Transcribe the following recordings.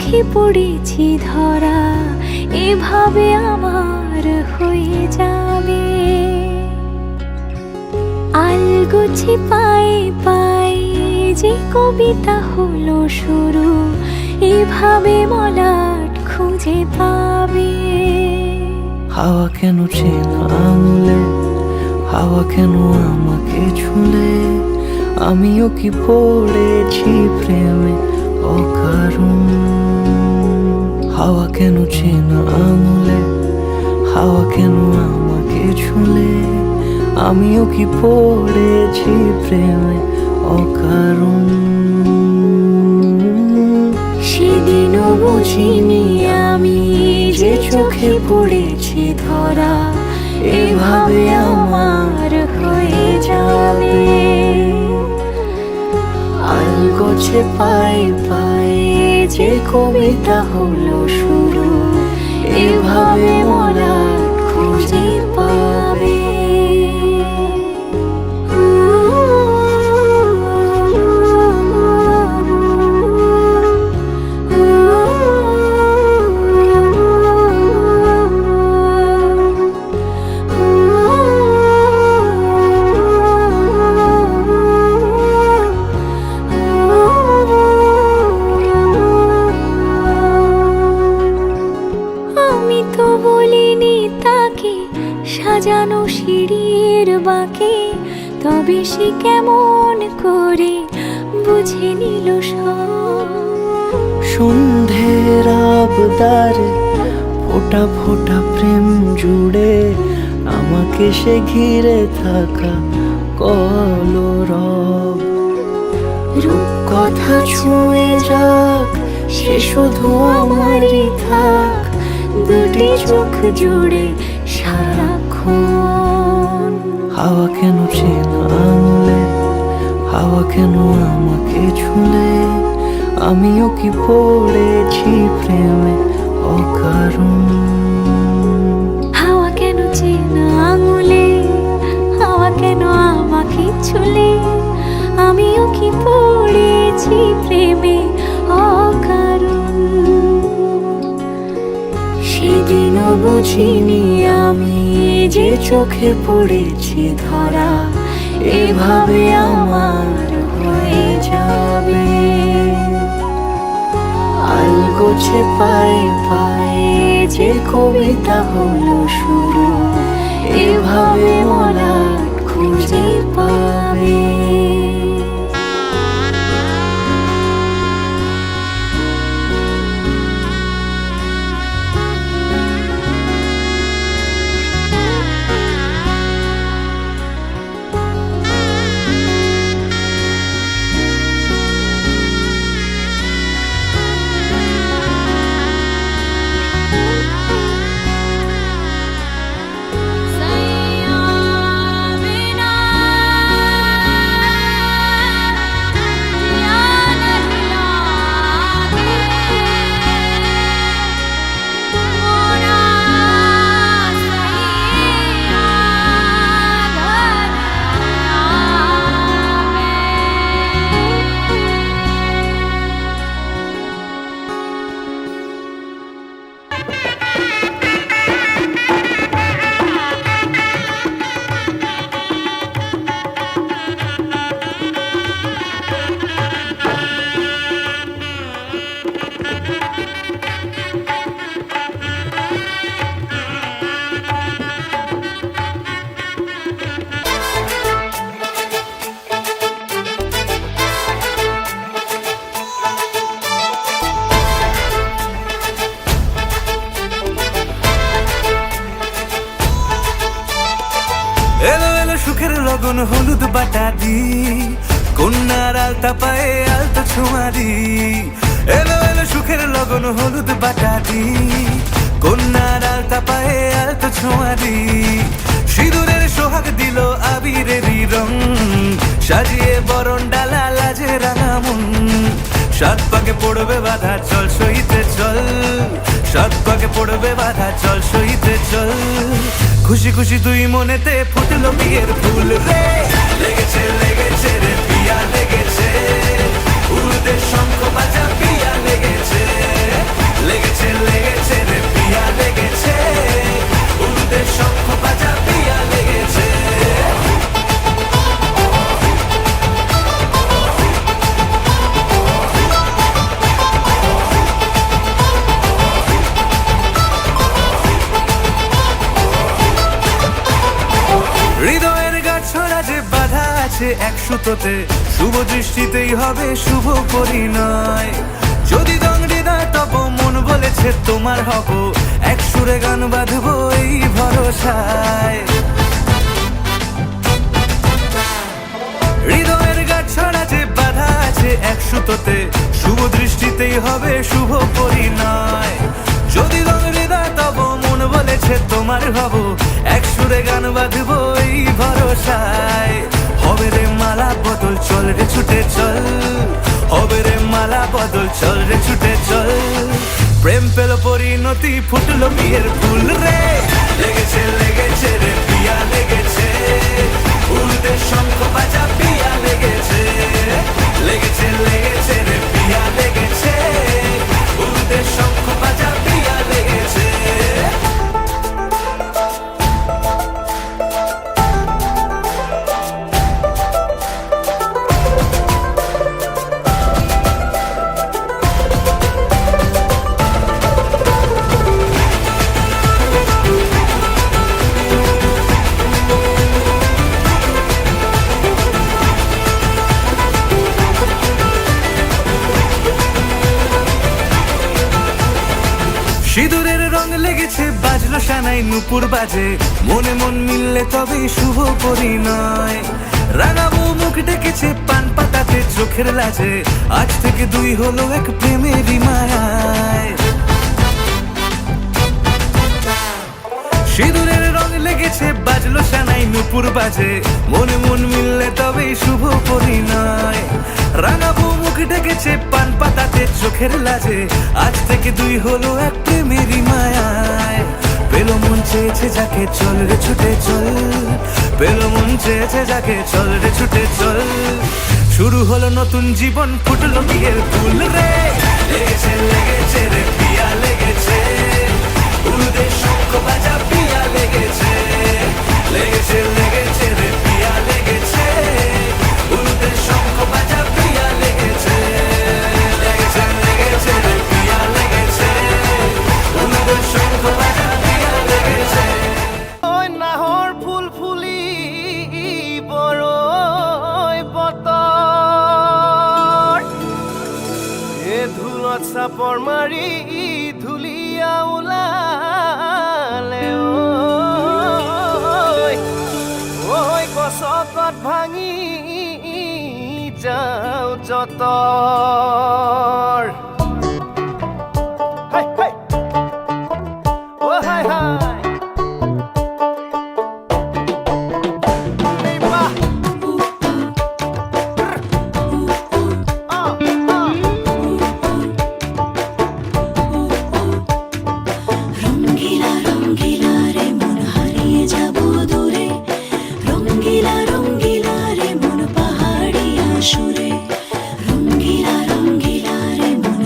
চোখে পড়েছি ধরা, এভাবে আমার হয়ে যাবে। আলগোছে পায়ে পায়ে যে কবিতা হলো শুরু, এভাবে মলাট খুঁজে পাবে। হাওয়া কেন চেনা আঙুলে, হাওয়া কেন আমাকে ছুলে, আমিও কি পড়েছি প্রেমে অকারণ। হাওয়া কেন চেনা আঙুলে, হাওয়া কেন আমাকে ছুলে, আমিও কি পড়েছি প্রেমে অকারণ। সেদিনও বুঝিনি আমি যে চোখে পড়েছি ধরা, এভাবে আমার হয়ে যাবে। আলগোছে পায়ে পায়ে যে কবিতা হলো শুরু, এভাবে মলাট খুঁজে পাবে। সাজানো সিঁড়ির বাঁকে, তবে সে কেমন করে বুঝে নিল সব। সন্ধ্যের আবদারে ফোঁটা ফোঁটা প্রেম জুড়ে, আমাকে সে ঘিরে থাকা কলরব। রূপকথা ছুঁয়ে যাক, সে শুধু আমারই থাক, দুটি চোখ জুড়ে সারাক্ষণ। হাওয়া কেন চেনা আঙুলে, হাওয়া কেন আমাকে ছুলে, আমিও কি পড়েছি প্রেমে অকারণ। হাওয়া কেন চেনা আঙুলে, হাওয়া কেন আমাকে ছুলে, আমিও কি পড়েছি প্রেমে অকারণ। সেদিনও বুঝিনি আমি যে চোখে পড়েছি ধরা, এভাবে আমার হয়ে যাবে। আলগোছে পায়ে পায়ে যে কবিতা হলো শুরু, এভাবে মলাট খুঁজে পাবে। এলো এলো সুখের লগন হলুদ বাটা দি, কন্যার আলতা পায়ে আলতা ছোঁয়া দি। এলো এলো সুখের লগন হলুদ বাটা দি, কন্যার আলতা পায়ে আলতা ছোঁয়া দি। সিঁদুরের সোহাগ দিল আবিরেরই রং, সাজিয়ে বরণ ডালা লাজে রাঙা মন। সাত পাকে পড়বে বাধা চল সইতে চল, সাত পাকে পড়বে বাধা চল সইতে চল। খুশি খুশি তুই মনেতে ফুটলো বিয়ের ফুল রে, লেগেছে লেগেছে রে পিয়া লেগেছে, উড়তে শঙ্খ বাজা পিয়া লেগেছে। লেগেছে লেগেছে রে পিয়া লেগেছে, উলুদের শঙ্খ বাজা পিয়া লেগেছে। হৃদয়ের গাছড়া যে বাধা আছে এক সুতোতে, শুভ দৃষ্টিতেই হবে শুভ পরিণয়। যদি দং হৃদয় তব মন বলেছে তোমার হব, এক সুরে গান বাঁধবো এই ভরসায়। হৃদয়ের গাছড়া যে বাধা আছে এক সুতোতে, শুভ দৃষ্টিতেই হবে শুভ পরিণয়। যদি দং হৃদয় তব মন বলেছে তোমার হব, এক সুরে গান বাঁধবো এই ভরসায়। হবে রে মালা বদল চল রে ছুটে চল, হবে রে মালা বদল চল রে ছুটে চল। প্রেম পেল পরিণতি ফুটলো বিয়ের ফুল রে, লেগেছে লেগেছে রে পিয়া লেগেছে, উলুদের শঙ্খ বাজা পিয়া লেগেছে। লেগেছে লেগেছে রে পিয়া লেগেছে, উলুদের শঙ্খ বাজা পিয়া লেগেছে। সিঁদুরের রং লেগেছে বাজলো সানাই নুপুর বাজে, মনে মন মিললে তবেই শুভ পরিণয়। রাঙাবো মুখ ডেকেছে পান পাতাতে চোখের লাজে, আজ থেকে দুই হলো এক প্রেমেরই মায়ায়। সিঁদুরের রং লেগেছে বাজলো সানাই নুপুর বাজে, মনে মন মিললে তবেই শুভ পরিণয়। রাঙাবো মুখ ডেকেছে পান পাতাতে চোখের লাজে, আজ থেকে দুই হলো এক প্রেমেরই মায়ায়। পেলো মন চেয়েছে যাকে চল রে ছুটে চল, পেলো মন চেয়েছে যাকে চল রে ছুটে চল। শুরু হলো নতুন জীবন ফুটলো বিয়ের ফুল রে, লেগেছে লেগেছে রে পিয়া লেগেছে, উলুদের শঙ্খ বাজা পিয়া লেগেছে। লেগেছে লেগেছে রে পিয়া লেগেছে, উলুদের শঙ্খ বাজা পিয়া লেগেছে। লেগেছে লেগেছে রে পিয়া লেগেছে, উলুদের শঙ্খ বাজা পিয়া লেগেছে। ওই নাহৰ ফুল ফুলি বৰৈ বতৰ, এ ধুলত চাপৰ মাৰি ধুলীয়া ওলালে। ঐ গছকত ভাঙি যাওঁ যতৰ। হাই হাই অ হাই হাই এই বাহ রঙ্গিলা রঙ্গিলা রে মন হারিয়ে যাব দূরে, রঙ্গিলা রঙ্গিলা রে মন পাহাড়িয়া সুরে, রঙ্গিলা রঙ্গিলা রে মন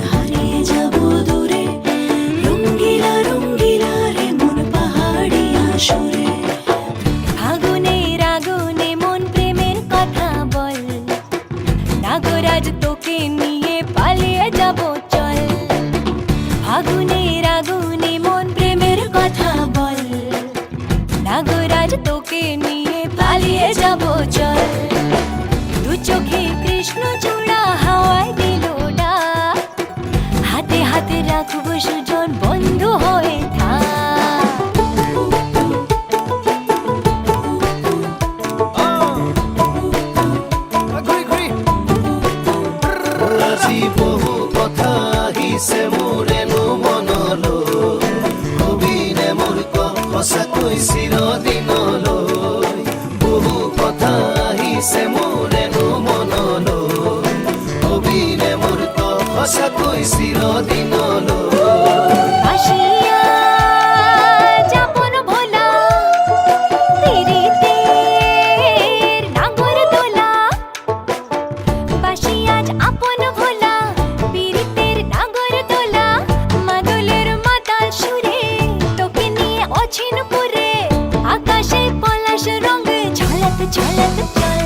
চলাতে চল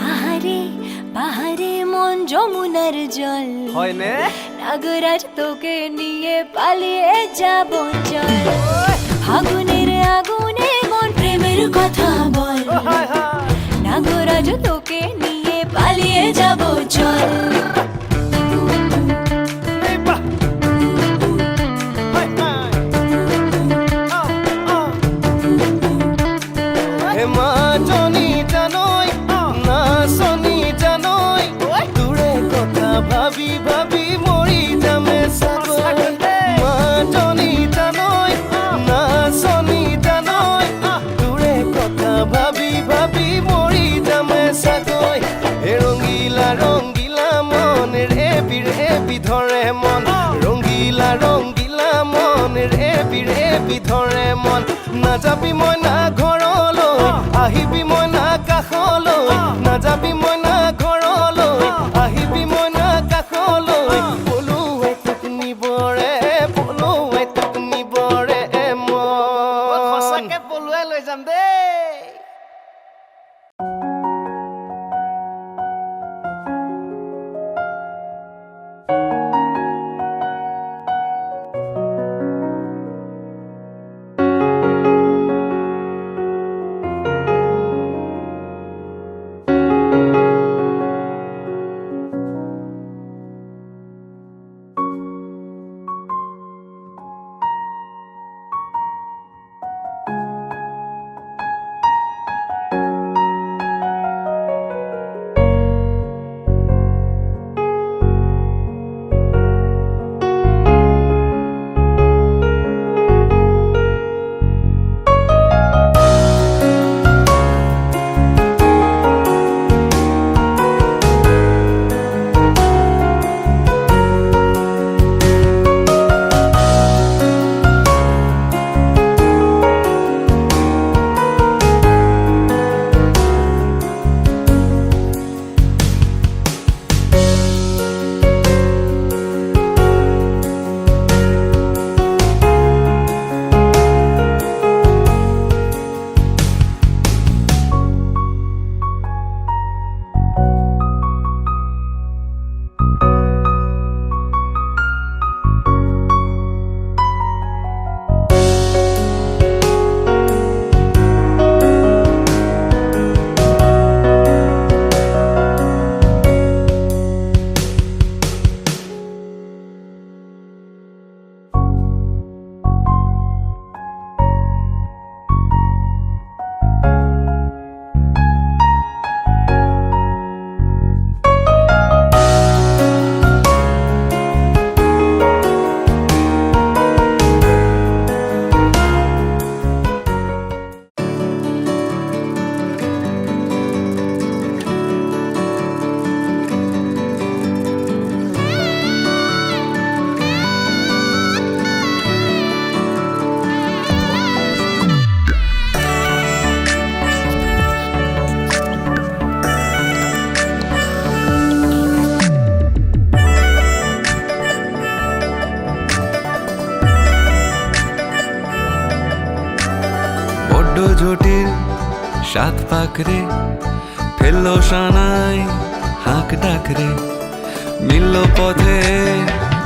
আহারে বাহারে মন যমুনার জল হয় নে নাগরাজ তোকে নিয়ে পালিয়ে যাব চল ফাগুনের আগুনে মন প্রেমের কথা বল ও হায় হায় নাগরাজ তোকে নিয়ে পালিয়ে যাব চল এই বাহ হায় হায় হে মা জনি জানই না শনি জানই দূরে কথা ভাবি ভাবি মরি যামে সাগর মা জনি জানই না শনি জানই দূরে কথা ভাবি ভাবি মরি যামে সাগর হে রঙ্গিলা রঙ্গিলা মন রে বিধরে মন রঙ্গিলা রঙ্গিলা মন রে বিধৰে মন নাযাবি মই না ঘৰলৈ আহিবি মই না কাষলৈ নাযাবি মই না ঘৰলৈ আহিবি মই না কাষলৈ পলুৱে তোক নিবৰে মন সঁচাকে পলুৱে লৈ যাম দেই জটিল সাত পাকরে ফেললো সানাই হাঁক ডাকরে মিলল পথে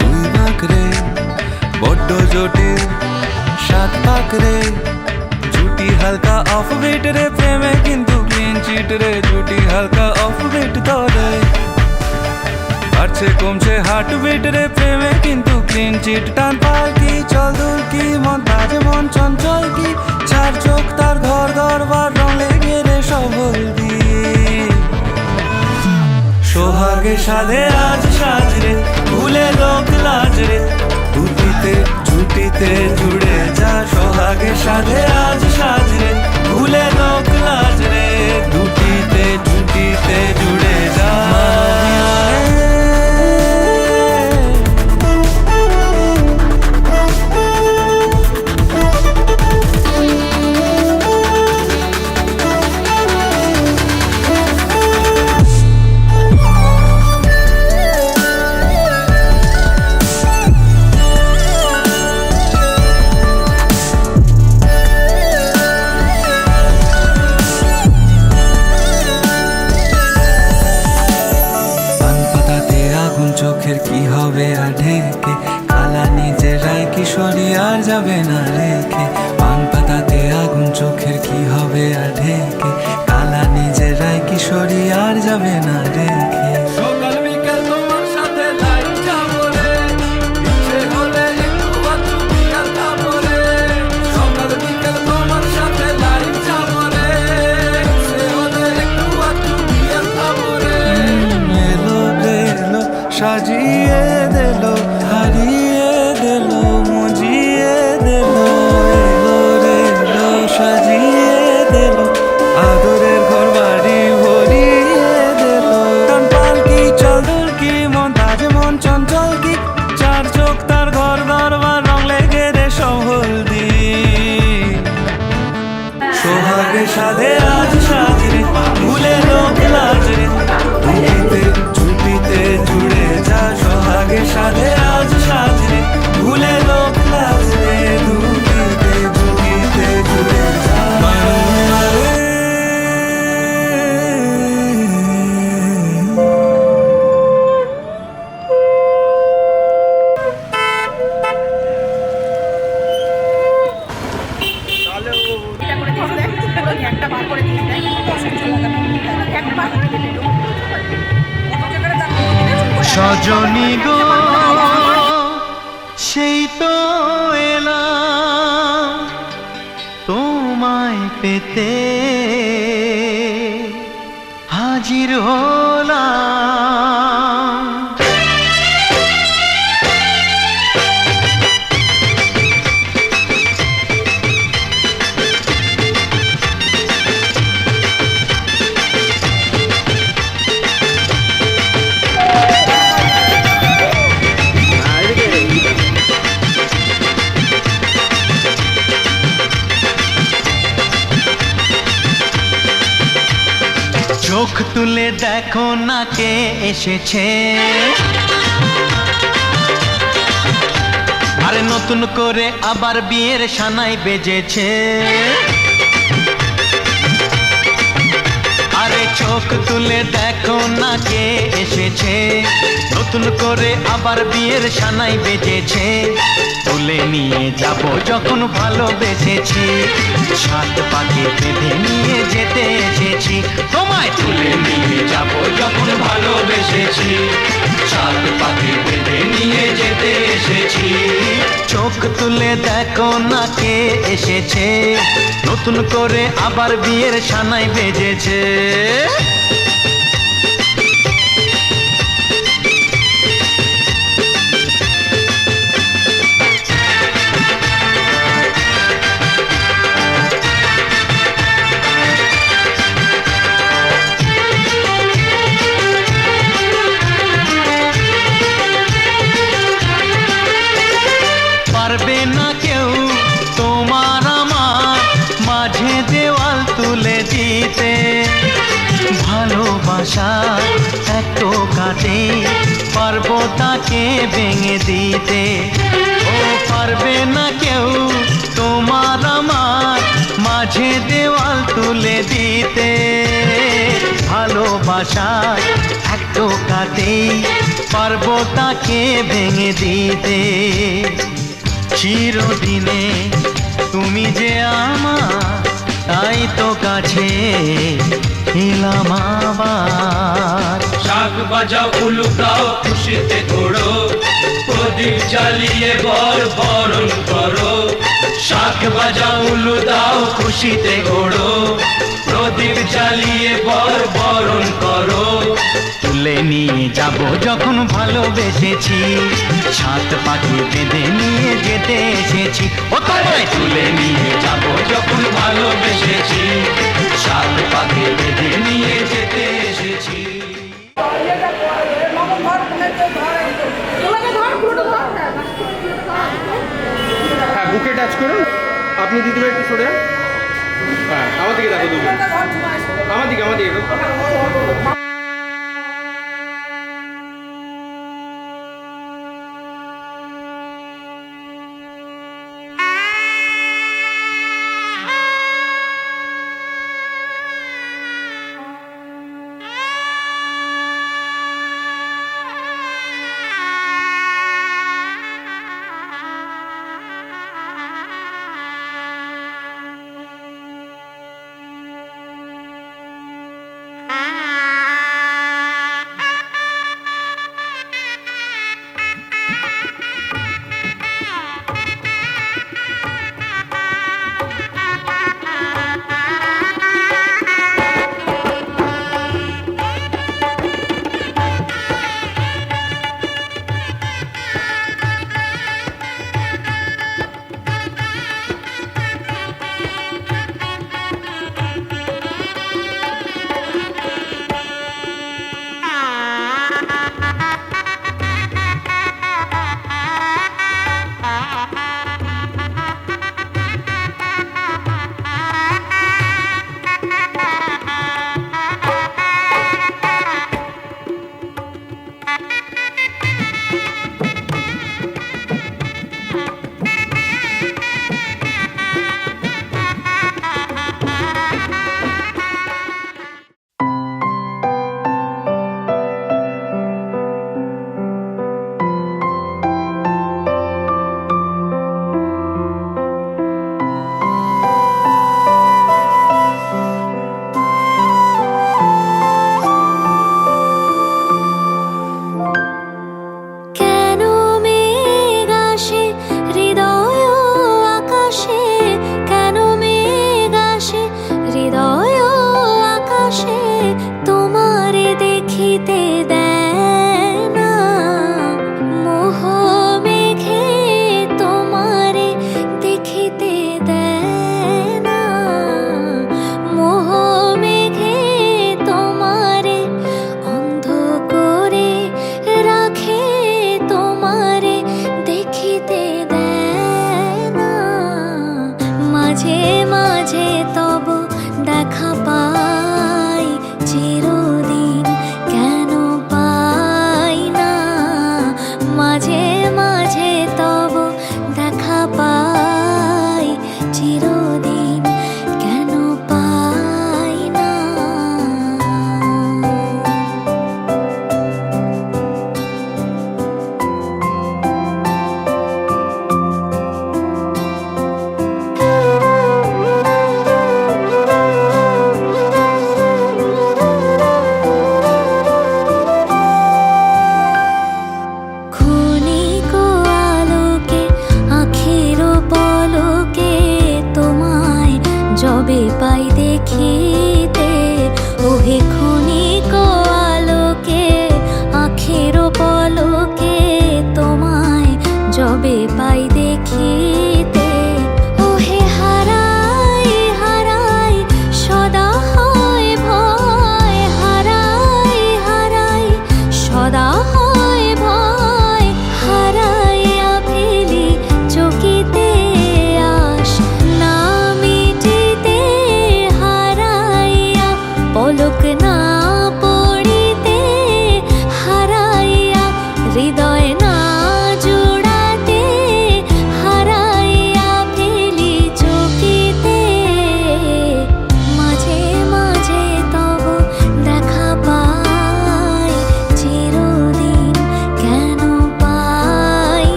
দুই বাঁকরে বড্ড জটিল সাত পাকরে জুটি হালকা অফ বিট রে প্রেমে কিন্তু ক্লিন চিট রে জুটি হালকা অফ বিট ধরে বাড়ছে কমছে হার্ট বিট রে প্রেমে কিন্তু ক্লিন চিট টান পাল্টি চল দূর কি মন বাজে মন চঞ্চল কি চার চোখ তার ঘর ঘর বার রং লেগে রে সবল সোহাগে সাধে আজ সাজরে ভুলে লোক লাজ রে দুটিতে ঝুটিতে জুড়ে যা সোহাগে সাধে আজ সাজরে ভুলে লোক লাজ রে দুটিতে ঝুটিতে জুড়ে যা কিশোরী আর যাবে না রেখে, পান পাতাতে আগুন চোখের কি হবে আর ঢেকে, কালা নিজেরাই কিশোরী আর যাবে না রেখে। সকাল বিকাল তোমার সাথে লাইট যাবো রে, ইচ্ছে হলে একটু আধটু বিকাল খাবো রে। সকাল বিকাল তোমার সাথে লাইট যাবো রে, ইচ্ছে হলে একটু আধটু বিকাল খাবো রে। এলো বেলো সাজিয়ে দিলো, হারিয়ে দিলো, মুজিয়ে দিলো। এলো রে এলো সাজিয়ে দিলো, আদরের ঘর বাড়ি ভরিয়ে দিলো। টান পালকি চদর কি মন তাজ মন চঞ্চল কি, চার চোখ তার ঘর দরবার রং লেগে রে সহলদি। সোহাগে সাধে আজ সাজরে, ভুলে লোক লাজরে, ধুপিতে ঝুপিতে জুড়ে যা। সোহাগে সাধে আজ সাজরে, ভুলে লোক লাজরে, ধুপিতে ঝুপিতে জুড়ে যা। এটা করে দিস দেখ, পুরো ঘ্যাটটা বার করে দিস দেখ, ঘ্যাটটা বার করে দিলি তো। কত জায়গায় দাম করে সজনী গো সেই তো এলাম তোমায় পেতে, হাজির হলাম। চোখ তুলে দেখো না কে এসেছে, আরে নতুন করে আবার বিয়ের সানাই বেজেছে। আরে চোখ তুলে দেখো না কে এসেছে, নতুন করে আবার বিয়ের সানাই বেজেছে। তুলে নিয়ে যাব যখন ভালোবেসেছি, সাত পাকে বেঁধে নিয়ে যেতে এসেছি। তোমায় তুলে নিয়ে যাব যখন ভালোবেসেছি, সাত পাকে বেঁধে নিয়ে যেতে এসেছি। চোখ তুলে দেখো না কে এসেছে, নতুন করে আবার বিয়ের সানাই বেজেছে। পারবে না কেউ তোমার আমার মাঝে দেওয়াল তুলে দিতে, ভালোবাসা এত কাটে পারবো তাকে ভেঙে দিতে। ও পারবে না কেউ তোমার আমার মাঝে দেওয়াল তুলে দিতে, ভালোবাসা এত কাটে পারবো তাকে ভেঙে দিতে। চিরদিনে তুমি যে আমার, তাই তো কাছে এলাম আবার। শাক বাজাও উলুকাও খুশিতে ঘোড়ো, প্রদীপ জ্বালিয়ে বরণ করো। শাক বাজাও উলু দাও খুশিতে ঘোড়ো, প্রদীপ জ্বালিয়ে বরণ করো। তুলে নিয়ে যাব যখন ভালোবেসেছি, সাত পাখি বেঁধে নিয়ে যেতে এসেছি। ও তোমায় তুলে নিয়ে যাব যখন ভালোবেসেছি, সাত পাকে বেঁধে নিয়ে যেতে এসেছি। হ্যাঁ বুকে টাচ করুন, আপনি দিদিভাই একটু সরে যান। হ্যাঁ আমার দিকে দেখো দুজন, আমার দিকে